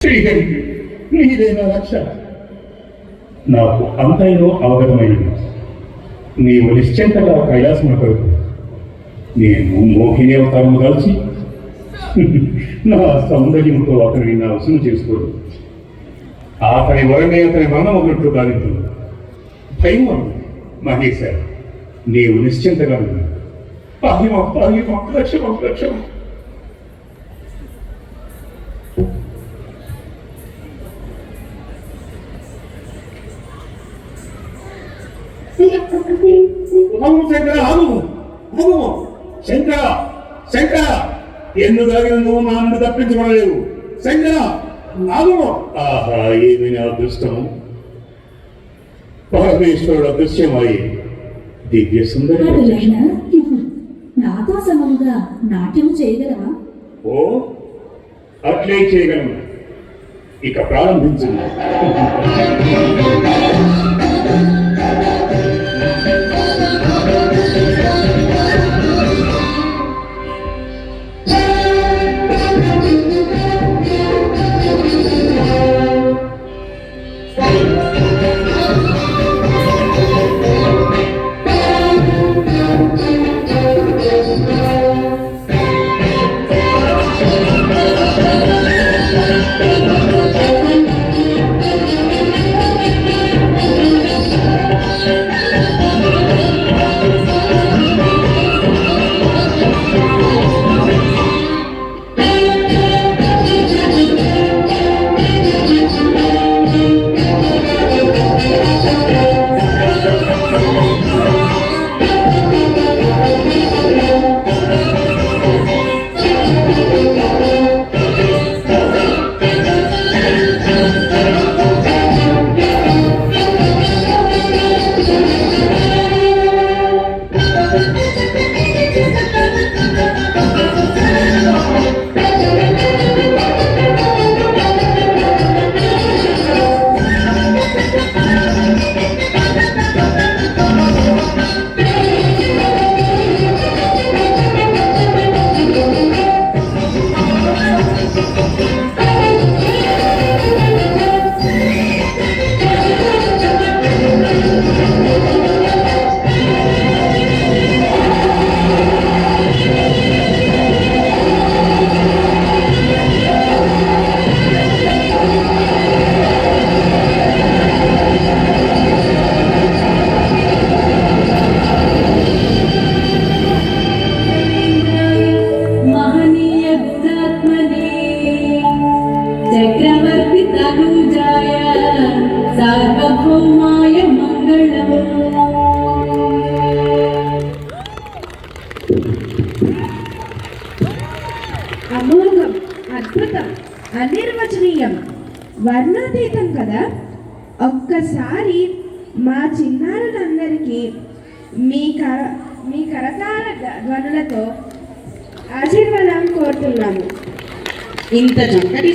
శ్రీహరి నీదేనా రక్ష. నాకు అంతైనో అవగతమైనది. నీవు నిశ్చింతగా కైలాసము కొరకు నేను మోహిని అవతారము దాల్చి నా సౌందర్యంతో అతనిని నా వసూలు చేసుకోడు. అతని వరమే అతని మరణం ఒకట్లు కావించు. భయం మహేశ, నీవు నిశ్చింతగా ఉంది. లక్ష్యం శంకర శంకర ఎందుకు నువ్వు నా నుండి తప్పించబడలేవు. శంకర ఆగుము. ఆహా, ఏమి నా అదృష్టము. పరమేశ్వరుడు అదృశ్యమై దివ్య సుందరి నాతో సమముగా నాట్యం చేయగలవా? ఓ, అట్లే చేయగలను. ఇక ప్రారంభించండి. చక్రవర్తి తనుజాయ సార్వభౌమాయ మంగళం. అమోఘం, అద్భుతం, అనిర్వచనీయం, వర్ణాతీతం కదా. ఒక్కసారి మా చిన్నారులందరికీ మీ కరతాళ ధ్వనులతో ఆశీర్వాదం కోరుతున్నాము. ఇంత చక్కటి